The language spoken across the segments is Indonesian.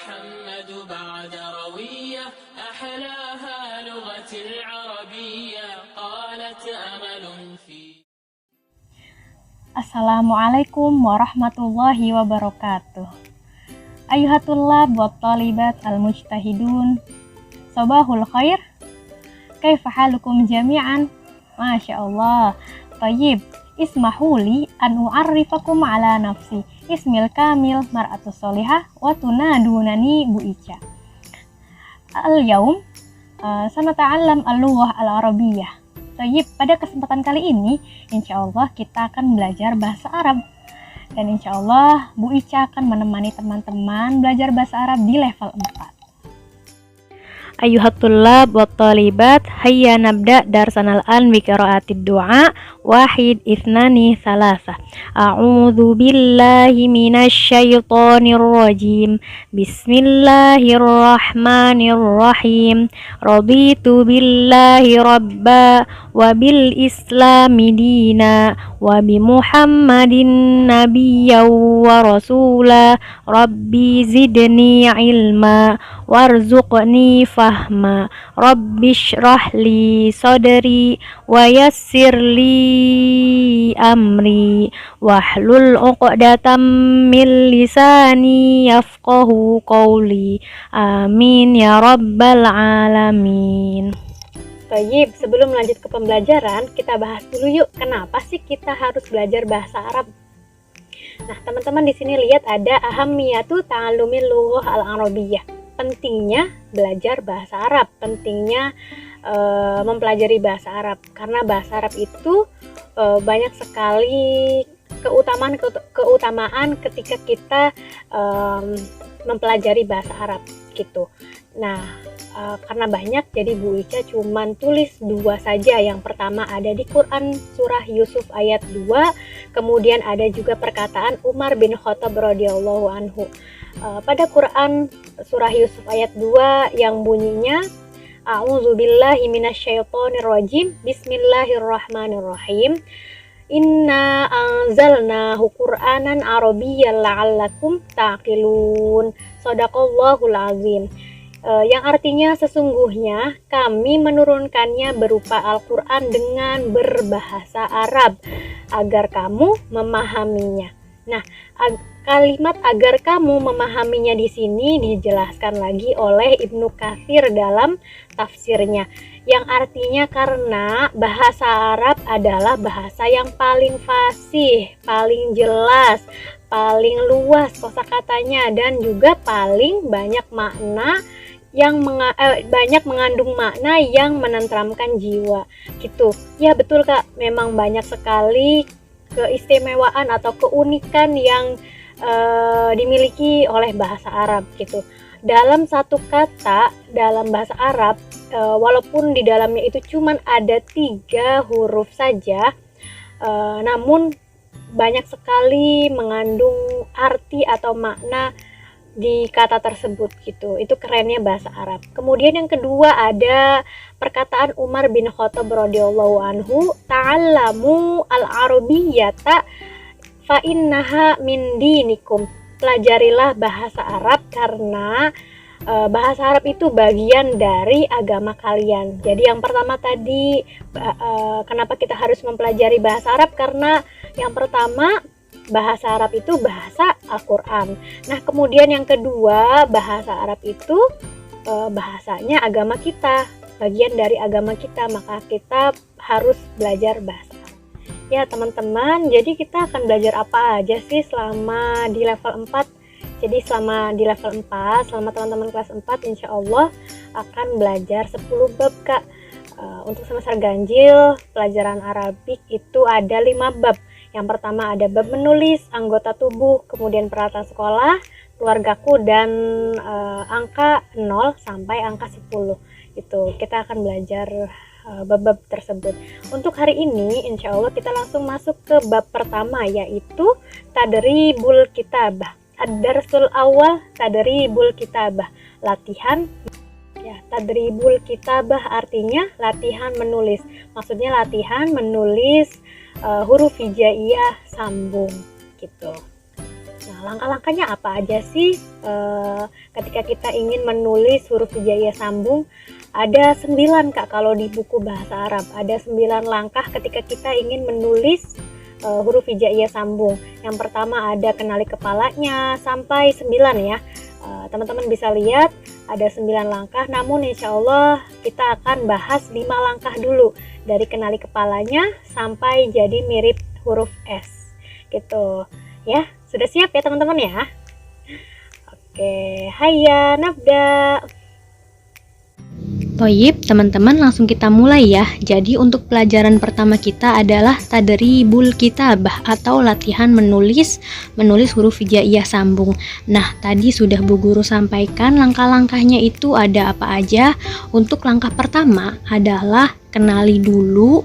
محمد بعد روية أحلاها لغة العربية قالت أمل في. Assalamualaikum warahmatullahi wabarakatuh. Ayuhatullah buat talibat al-mujtahidun. Sabahul khair. Kaifa halukum jami'an? Masya Allah. Tayyib. Ismahuli an u'arrifakum ala nafsi. Ismil kamil mar'atus solihah wa tunadunani Bu Ica. Al-yaum sanata'allam al-lughah al-arabiyyah. Tayyib, pada kesempatan kali ini insya Allah kita akan belajar bahasa Arab. Dan insya Allah Bu Ica akan menemani teman-teman belajar bahasa Arab di level 4. Ayuhatullah wa talibat, hayya nabda darsanal an bi qiraatid du'a wahid ithnani thalatha. A'udzu billahi minasy syaithanir rajim. Bismillahirrahmanirrahim. Raditu billahi rabba wa bil islami dina wa bi Muhammadin nabiyyan wa rasula. Rabbi zidni ilma warzuqni fahma. Rabbi shrah li sadri wa yassir li amri wahlul 'uqdatam min lisani yafqahu qawli. Amin ya rabbal alamin. Baik, sebelum lanjut ke pembelajaran, kita bahas dulu yuk, kenapa sih kita harus belajar bahasa Arab? Nah, teman-teman di sini lihat ada ahammiyatu ta'allumil lughah al-arabiyyah. Pentingnya belajar bahasa Arab, pentingnya mempelajari bahasa Arab, karena bahasa Arab itu banyak sekali keutamaan ketika kita mempelajari bahasa Arab gitu. Nah, karena banyak, jadi Bu Ica cuman tulis 2 saja. Yang pertama ada di Quran surah Yusuf ayat 2, kemudian ada juga perkataan Umar bin Khattab radhiyallahu anhu. Pada Quran surah Yusuf ayat 2 yang bunyinya A'udzubillahi minasyaitonirrajim. Bismillahirrahmanirrahim. Inna anzalnahu Qur'anan Arabiyyan la'allakum taqilun. Shadaqallahul azim. Yang artinya sesungguhnya kami menurunkannya berupa Al-Quran dengan berbahasa Arab agar kamu memahaminya. Nah, kalimat agar kamu memahaminya di sini dijelaskan lagi oleh Ibnu Katsir dalam tafsirnya, yang artinya karena bahasa Arab adalah bahasa yang paling fasih, paling jelas, paling luas kosakatanya, dan juga paling banyak makna yang banyak mengandung makna yang menenteramkan jiwa gitu. Ya betul Kak, memang banyak sekali keistimewaan atau keunikan yang dimiliki oleh bahasa Arab gitu. Dalam satu kata dalam bahasa Arab, walaupun di dalamnya itu cuman ada 3 huruf saja, namun banyak sekali mengandung arti atau makna di kata tersebut gitu. Itu kerennya bahasa Arab. Kemudian yang kedua ada perkataan Umar bin Khattab radhiyallahu anhu, ta'allamu al-arabiyyata fa innaha min dinikum. Pelajarilah bahasa Arab karena bahasa Arab itu bagian dari agama kalian. Jadi yang pertama tadi, kenapa kita harus mempelajari bahasa Arab? Karena yang pertama, bahasa Arab itu bahasa Al-Quran. Nah, kemudian yang kedua, bahasa Arab itu bahasanya agama kita, bagian dari agama kita, maka kita harus belajar bahasa Arab. Ya teman-teman, jadi kita akan belajar apa aja sih selama di level 4? Jadi selama di level 4, selama teman-teman kelas 4 insya Allah akan belajar 10 bab Kak. Untuk semester ganjil, pelajaran Arabik itu ada 5 bab. Yang pertama ada bab menulis, anggota tubuh, kemudian peralatan sekolah, keluargaku, dan angka 0 sampai angka 10. Itu kita akan belajar bab-bab tersebut. Untuk hari ini insya Allah kita langsung masuk ke bab pertama, yaitu tadribul kitabah. Ad-darsul awal tadribul kitabah, latihan. Ya, tadribul kitabah artinya latihan menulis. Maksudnya latihan menulis huruf hijaiyah sambung gitu. Nah, langkah-langkahnya apa aja sih ketika kita ingin menulis huruf hijaiyah sambung? Ada 9 Kak, kalau di buku bahasa Arab ada 9 langkah ketika kita ingin menulis huruf hijaiyah sambung. Yang pertama ada kenali kepalanya sampai 9 ya. Teman-teman bisa lihat ada 9 langkah, namun insya Allah kita akan bahas 5 langkah dulu, dari kenali kepalanya sampai jadi mirip huruf S gitu ya. Sudah siap ya teman-teman ya? Oke, hayya nabda. Toyib, teman-teman, langsung kita mulai ya. Jadi untuk pelajaran pertama kita adalah tadribul kitabah atau latihan menulis huruf hijaiyah sambung. Nah, tadi sudah Bu Guru sampaikan langkah-langkahnya itu ada apa aja. Untuk langkah pertama adalah kenali dulu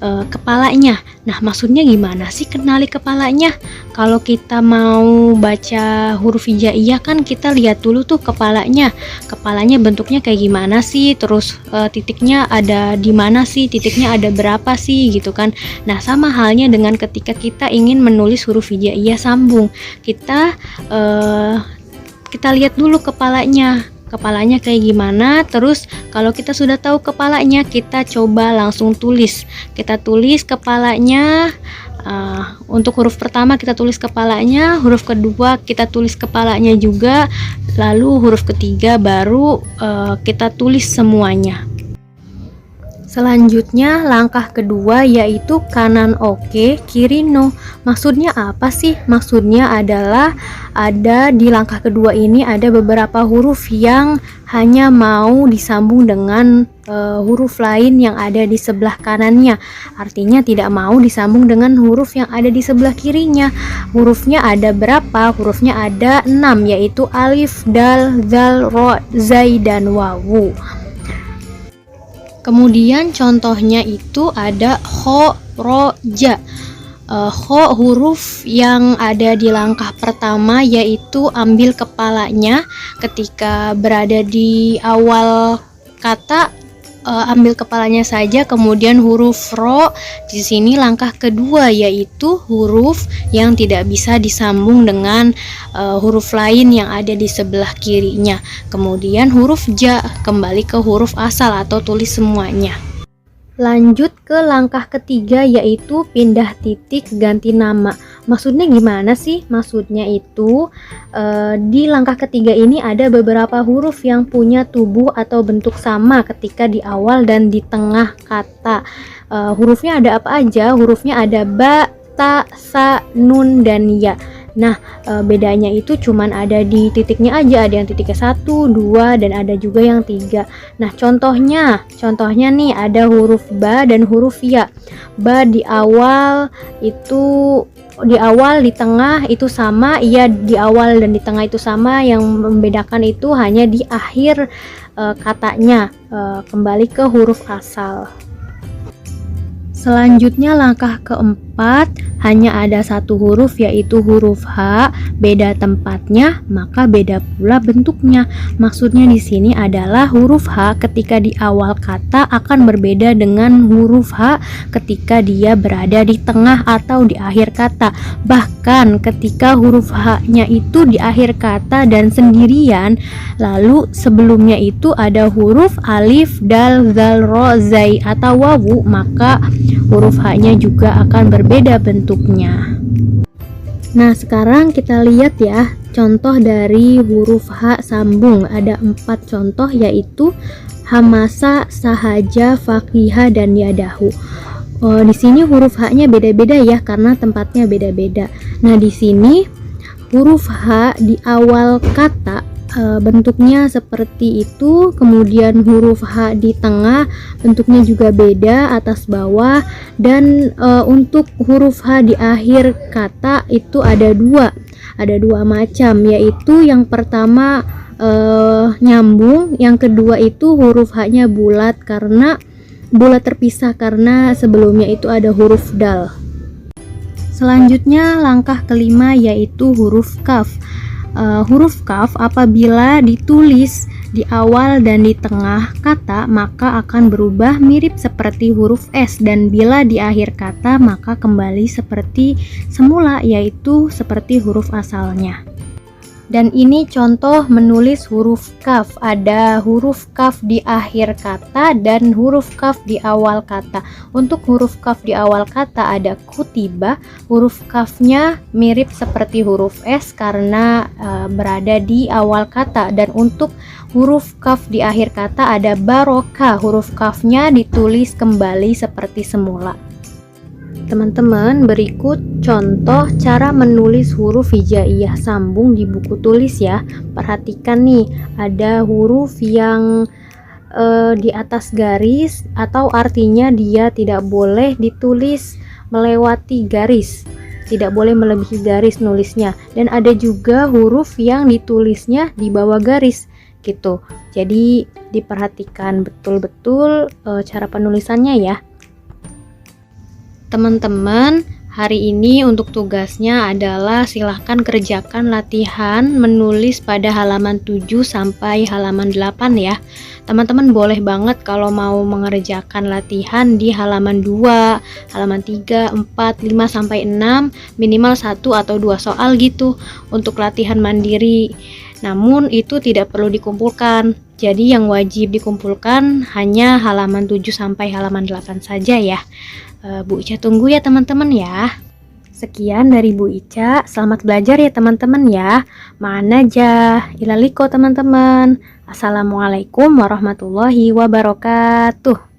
kepalanya. Nah, maksudnya gimana sih kenali kepalanya? Kalau kita mau baca huruf hijaiyah kan kita lihat dulu tuh kepalanya. Kepalanya bentuknya kayak gimana sih? Terus titiknya ada di mana sih? Titiknya ada berapa sih gitu kan? Nah, sama halnya dengan ketika kita ingin menulis huruf hijaiyah sambung. Kita lihat dulu kepalanya kayak gimana. Terus kalau kita sudah tahu kepalanya, kita coba langsung tulis. Kita tulis kepalanya. Untuk huruf pertama kita tulis kepalanya, huruf kedua kita tulis kepalanya juga, lalu huruf ketiga baru kita tulis semuanya. Selanjutnya langkah kedua yaitu kanan oke, kiri no. Maksudnya apa sih? Maksudnya adalah ada di langkah kedua ini ada beberapa huruf yang hanya mau disambung dengan huruf lain yang ada di sebelah kanannya. Artinya tidak mau disambung dengan huruf yang ada di sebelah kirinya. Hurufnya ada berapa? Hurufnya ada 6, yaitu alif, dal, zal, ro, zai, dan wawu. Kemudian contohnya itu ada kho, ro, ja. Kho huruf yang ada di langkah pertama yaitu ambil kepalanya ketika berada di awal kata, ambil kepalanya saja. Kemudian huruf ro di sini langkah kedua yaitu huruf yang tidak bisa disambung dengan huruf lain yang ada di sebelah kirinya. Kemudian huruf ja kembali ke huruf asal atau tulis semuanya. Lanjut ke langkah ketiga yaitu pindah titik ganti nama. Maksudnya gimana sih? Maksudnya itu di langkah ketiga ini ada beberapa huruf yang punya tubuh atau bentuk sama ketika di awal dan di tengah kata. Hurufnya ada apa aja? Hurufnya ada ba, ta, sa, nun, dan ya. Nah, bedanya itu cuman ada di titiknya aja, ada yang titiknya 1, 2, dan ada juga yang 3. Nah, contohnya nih ada huruf ba dan huruf ya. Ba di awal, di tengah itu sama, ya di awal dan di tengah itu sama, yang membedakan itu hanya di akhir katanya. Kembali ke huruf asal. Selanjutnya langkah keempat, hanya ada satu huruf yaitu huruf H, beda tempatnya maka beda pula bentuknya. Maksudnya di sini adalah huruf H ketika di awal kata akan berbeda dengan huruf H ketika dia berada di tengah atau di akhir kata. Bahkan ketika huruf H-nya itu di akhir kata dan sendirian, lalu sebelumnya itu ada huruf alif, dal, zal, ro, zai atau wawu, maka huruf H-nya juga akan berbeda bentuknya. Nah, sekarang kita lihat ya contoh dari huruf H sambung. Ada 4 contoh yaitu hamasa, sahaja, fakiha, dan yadahu. Di sini huruf H-nya beda-beda ya karena tempatnya beda-beda. Nah, di sini huruf H di awal kata bentuknya seperti itu, kemudian huruf H di tengah bentuknya juga beda atas bawah, dan untuk huruf H di akhir kata itu ada dua macam, yaitu yang pertama nyambung, yang kedua itu huruf H-nya bulat terpisah karena sebelumnya itu ada huruf dal. Selanjutnya langkah kelima yaitu huruf kaf. huruf kaf apabila ditulis di awal dan di tengah kata maka akan berubah mirip seperti huruf S, dan bila di akhir kata maka kembali seperti semula, yaitu seperti huruf asalnya. Dan ini contoh menulis huruf kaf. Ada huruf kaf di akhir kata dan huruf kaf di awal kata. Untuk huruf kaf di awal kata ada kutiba. Huruf kafnya mirip seperti huruf S karena berada di awal kata. Dan untuk huruf kaf di akhir kata ada barokah. Huruf kafnya ditulis kembali seperti semula. Teman-teman, berikut contoh cara menulis huruf hijaiyah sambung di buku tulis ya. Perhatikan nih, ada huruf yang di atas garis atau artinya dia tidak boleh ditulis melewati garis, tidak boleh melebihi garis nulisnya. Dan ada juga huruf yang ditulisnya di bawah garis gitu. Jadi diperhatikan betul-betul cara penulisannya ya. Teman-teman, hari ini untuk tugasnya adalah silahkan kerjakan latihan menulis pada halaman 7 sampai halaman 8 ya. Teman-teman boleh banget kalau mau mengerjakan latihan di halaman 2, halaman 3, 4, 5 sampai 6, minimal 1 atau 2 soal gitu untuk latihan mandiri. Namun itu tidak perlu dikumpulkan. Jadi yang wajib dikumpulkan hanya halaman 7 sampai halaman 8 saja ya. Bu Ica tunggu ya teman-teman ya. Sekian dari Bu Ica, selamat belajar ya teman-teman ya. Ma'anajah, ilaliko teman-teman. Assalamualaikum warahmatullahi wabarakatuh.